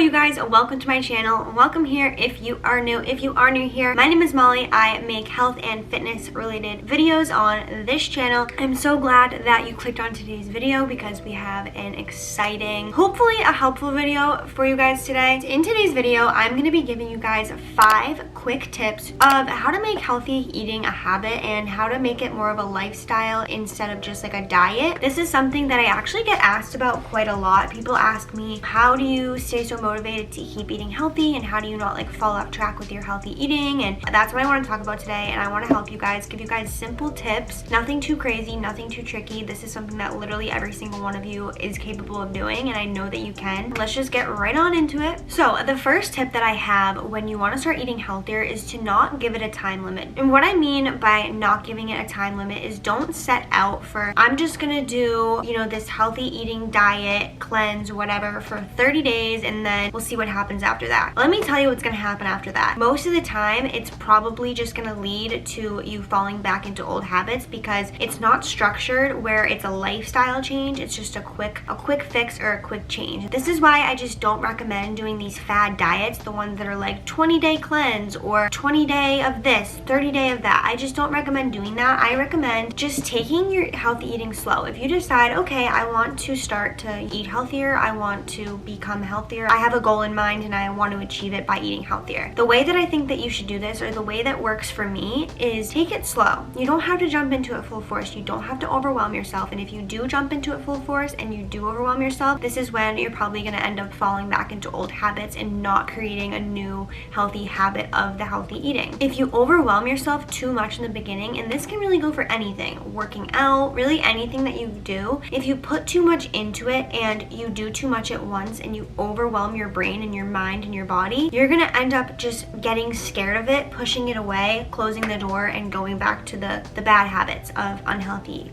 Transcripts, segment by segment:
you guys, welcome to my channel. Welcome here if you are new. If you are new here, my name is Molly. I make health and fitness related videos on this channel. I'm so glad that you clicked on today's video because we have an exciting, hopefully a helpful video for you guys today. In today's video, I'm going to be giving you guys 5 quick tips of how to make healthy eating a habit and how to make it more of a lifestyle instead of just like a diet. This is something that I actually get asked about quite a lot. People ask me, how do you stay so motivated to keep eating healthy and how do you not like fall off track with your healthy eating? And that's what I want to talk about today, and I want to help you guys, give you guys simple tips, nothing too crazy, nothing too tricky. This is something that literally every single one of you is capable of doing, and I know that you can. Let's just get right on into it. So the first tip that I have when you want to start eating healthier is to not give it a time limit. And what I mean by not giving it a time limit is don't set out for, I'm just gonna do, you know, this healthy eating diet, cleanse, whatever, for 30 days and then we'll see what happens after that. Let me tell you what's gonna happen after that. Most of the time, it's probably just gonna lead to you falling back into old habits because it's not structured where it's a lifestyle change. It's just a quick fix or a quick change. This is why I just don't recommend doing these fad diets, the ones that are like 20-day cleanse or 20-day of this, 30-day of that. I just don't recommend doing that. I recommend just taking your healthy eating slow. If you decide, okay, I want to start to eat healthier, I want to become healthier, I have a goal in mind and I want to achieve it by eating healthier. The way that I think that you should do this, or the way that works for me, is take it slow. You don't have to jump into it full force. You don't have to overwhelm yourself. And if you do jump into it full force and you do overwhelm yourself, this is when you're probably going to end up falling back into old habits and not creating a new healthy habit of the healthy eating. If you overwhelm yourself too much in the beginning, and this can really go for anything, working out, really anything that you do, if you put too much into it and you do too much at once and you overwhelm your brain and your mind and your body, you're gonna end up just getting scared of it, pushing it away, closing the door, and going back to the bad habits of unhealthy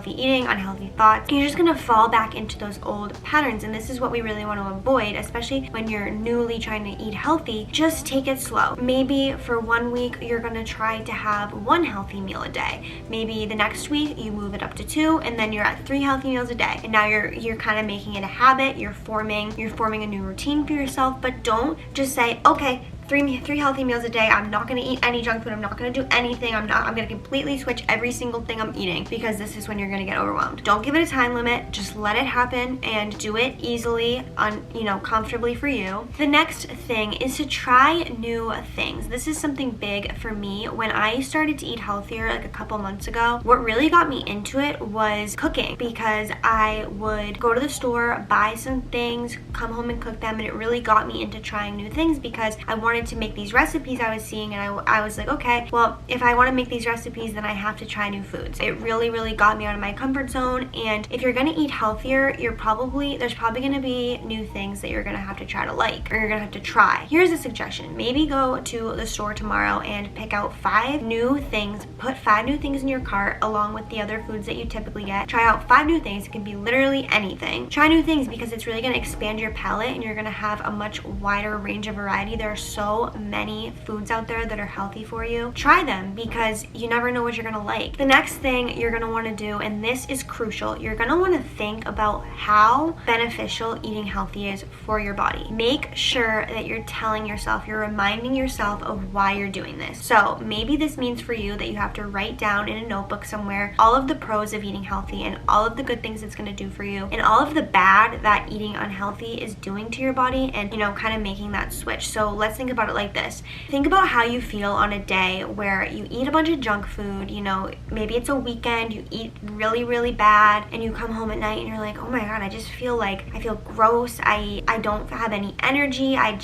eating, unhealthy thoughts. You're just gonna fall back into those old patterns, and this is what we really want to avoid, especially when you're newly trying to eat healthy. Just take it slow. Maybe for 1 week you're gonna try to have 1 healthy meal a day. Maybe the next week you move it up to 2, and then you're at 3 healthy meals a day. And now you're kind of making it a habit. You're forming a new routine for yourself. But don't just say, okay, three healthy meals a day, I'm not going to eat any junk food, I'm not going to do anything, I'm going to completely switch every single thing I'm eating, because this is when you're going to get overwhelmed. Don't give it a time limit, just let it happen and do it easily, comfortably for you. The next thing is to try new things. This is something big for me. When I started to eat healthier like a couple months ago, what really got me into it was cooking, because I would go to the store, buy some things, come home and cook them, and it really got me into trying new things because I wanted to make these recipes I was seeing, and I was like, okay, well, if I want to make these recipes, then I have to try new foods. It really got me out of my comfort zone. And if you're going to eat healthier, there's probably going to be new things that you're going to have to try to like, or you're going to have to try. Here's a suggestion. Maybe go to the store tomorrow and pick out 5 new things, put 5 new things in your cart along with the other foods that you typically get. Try out 5 new things. It can be literally anything. Try new things because it's really going to expand your palate and you're going to have a much wider range of variety. There are so many foods out there that are healthy for you. Try them because you never know what you're gonna like. The next thing you're gonna want to do, and this is crucial, you're gonna want to think about how beneficial eating healthy is for your body. Make sure that you're telling yourself, you're reminding yourself of why you're doing this. So maybe this means for you that you have to write down in a notebook somewhere all of the pros of eating healthy and all of the good things it's going to do for you and all of the bad that eating unhealthy is doing to your body, and kind of making that switch. So let's think about it like this. Think about how you feel on a day where you eat a bunch of junk food, maybe it's a weekend, you eat really bad, and you come home at night and you're like, oh my god, I feel gross, I don't have any energy, I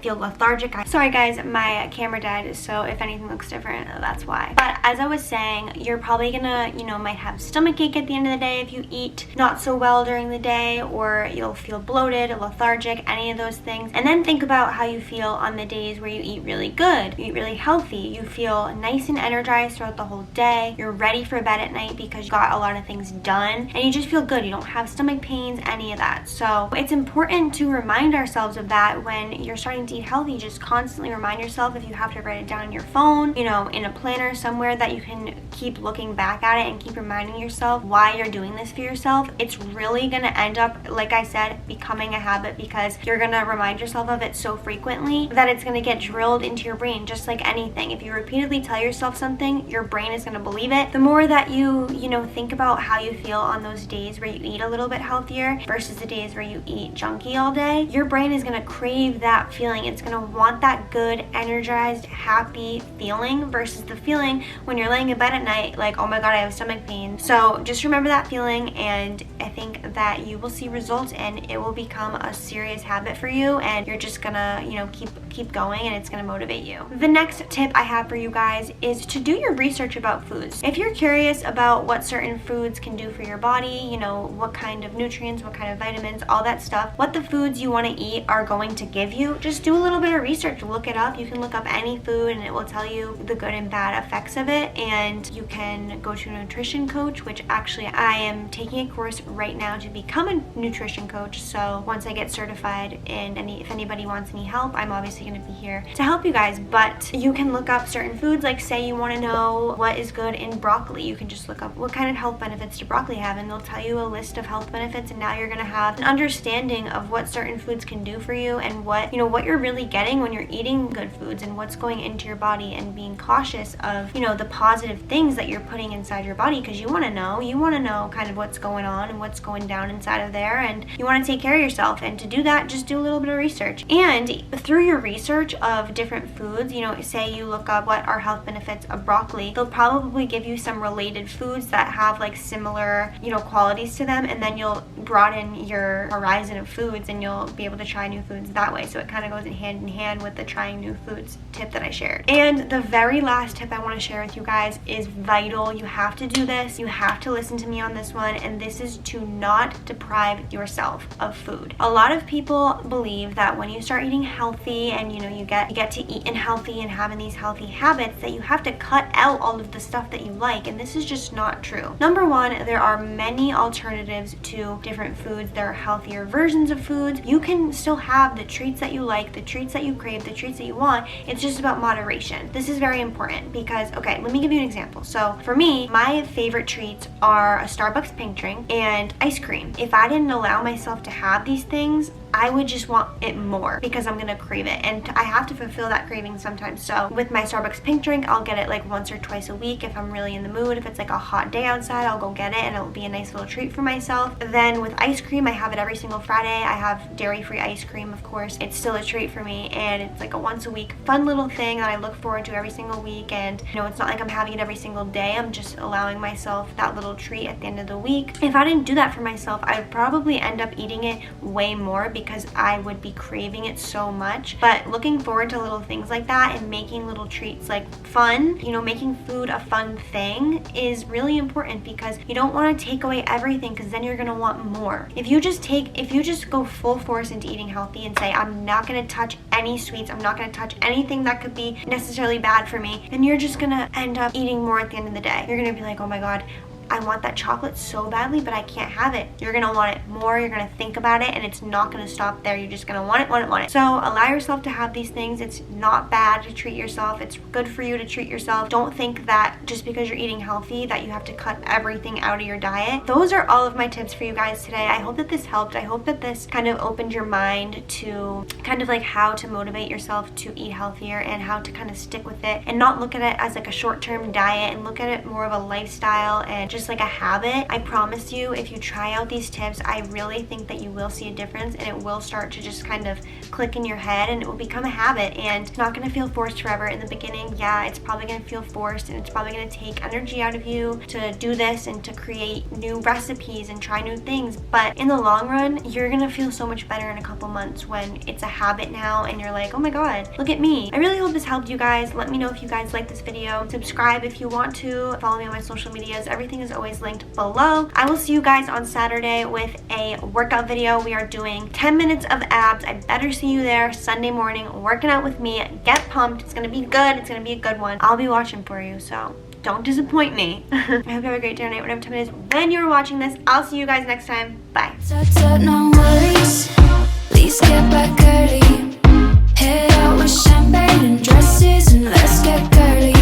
feel lethargic. Sorry guys, my camera died, so if anything looks different, that's why. But as I was saying, you're probably gonna, might have stomachache at the end of the day if you eat not so well during the day, or you'll feel bloated, lethargic, any of those things. And then think about how you feel on the day days where you eat really good, you eat really healthy, you feel nice and energized throughout the whole day, you're ready for bed at night because you got a lot of things done, and you just feel good. You don't have stomach pains, any of that. So it's important to remind ourselves of that when you're starting to eat healthy. Just constantly remind yourself, if you have to write it down on your phone, you know, in a planner somewhere that you can keep looking back at it and keep reminding yourself why you're doing this for yourself. It's really gonna end up, like I said, becoming a habit, because you're gonna remind yourself of it so frequently that it's gonna get drilled into your brain, just like anything. If you repeatedly tell yourself something, your brain is gonna believe it. The more that you know, think about how you feel on those days where you eat a little bit healthier versus the days where you eat junky all day, your brain is gonna crave that feeling. It's gonna want that good, energized, happy feeling versus the feeling when you're laying in bed at night like, oh my god, I have stomach pain. So just remember that feeling, and I think that you will see results, and it will become a serious habit for you, and you're just gonna, you know, keep going, and it's gonna motivate you. The next tip I have for you guys is to do your research about foods. If you're curious about what certain foods can do for your body, you know, what kind of nutrients, what kind of vitamins, all that stuff, what the foods you want to eat are going to give you, just do a little bit of research. Look it up. You can look up any food and it will tell you the good and bad effects of it, and you can go to a nutrition coach, which actually I am taking a course right now to become a nutrition coach. So once I get certified, and if anybody wants any help, I'm obviously going to be here to help you guys. But you can look up certain foods, like say you want to know what is good in broccoli, you can just look up what kind of health benefits do broccoli have, and they'll tell you a list of health benefits, and now you're going to have an understanding of what certain foods can do for you, and what, you know, what you're really getting when you're eating good foods, and what's going into your body, and being cautious of, you know, the positive things that you're putting inside your body, because you want to know kind of what's going on and what's going down inside of there, and you want to take care of yourself. And to do that, just do a little bit of research. And through your research of different foods, you know, say you look up what are health benefits of broccoli, they'll probably give you some related foods that have like similar, you know, qualities to them, and then you'll broaden your horizon of foods, and you'll be able to try new foods that way. So it kind of goes in hand with the trying new foods tip that I shared. And the very last tip I want to share with you guys is vital. You have to do this. You have to listen to me on this one, and this is to not deprive yourself of food. A lot of people believe that when you start eating healthy, and you know, you get to eating healthy and having these healthy habits, that you have to cut out all of the stuff that you like, and this is just not true. Number one, there are many alternatives to different foods. There are healthier versions of foods. You can still have the treats that you like, the treats that you crave, the treats that you want. It's just about moderation. This is very important because, okay, let me give you an example. So for me, my favorite treats are a Starbucks pink drink and ice cream. If I didn't allow myself to have these things, I would just want it more because I'm gonna crave it, and I have to fulfill that craving sometimes. So with my Starbucks pink drink, I'll get it like once or twice a week if I'm really in the mood. If it's like a hot day outside, I'll go get it, and it'll be a nice little treat for myself. Then with ice cream, I have it every single Friday. I have dairy-free ice cream, of course. It's still a treat for me, and it's like a once a week fun little thing that I look forward to every single week. And you know, it's not like I'm having it every single day. I'm just allowing myself that little treat at the end of the week. If I didn't do that for myself, I'd probably end up eating it way more because I would be craving it so much. But looking forward to little things like that and making little treats like fun, you know, making food a fun thing is really important, because you don't want to take away everything, because then you're going to want more. If you just go full force into eating healthy and say, I'm not going to touch any sweets, I'm not going to touch anything that could be necessarily bad for me, then you're just going to end up eating more at the end of the day. You're going to be like, oh my god, I want that chocolate so badly, but I can't have it. You're gonna want it more, you're gonna think about it, and it's not gonna stop there. You're just gonna want it. So allow yourself to have these things. It's not bad to treat yourself. It's good for you to treat yourself. Don't think that just because you're eating healthy that you have to cut everything out of your diet. Those are all of my tips for you guys today. I hope that this helped. I hope that this kind of opened your mind to kind of like how to motivate yourself to eat healthier, and how to kind of stick with it and not look at it as like a short-term diet, and look at it more of a lifestyle and just like a habit. I promise you, if you try out these tips, I really think that you will see a difference, and it will start to just kind of click in your head, and it will become a habit, and it's not going to feel forced forever. In the beginning, yeah, it's probably going to feel forced, and it's probably going to take energy out of you to do this and to create new recipes and try new things, but in the long run, you're going to feel so much better in a couple months when it's a habit now, and you're like, oh my god, look at me. I really hope this helped you guys. Let me know if you guys like this video. Subscribe if you want to. Follow me on my social medias. Everything is always linked below. I will see you guys on Saturday with a workout video. We are doing 10 minutes of abs. I better see you there Sunday morning working out with me. Get pumped. It's gonna be good. It's gonna be a good one. I'll be watching for you, so don't disappoint me. I hope you have a great day or night, whatever time it is when you're watching this. I'll see you guys next time. Bye. No worries, please get back early. Head out with champagne and dresses and let's get girly.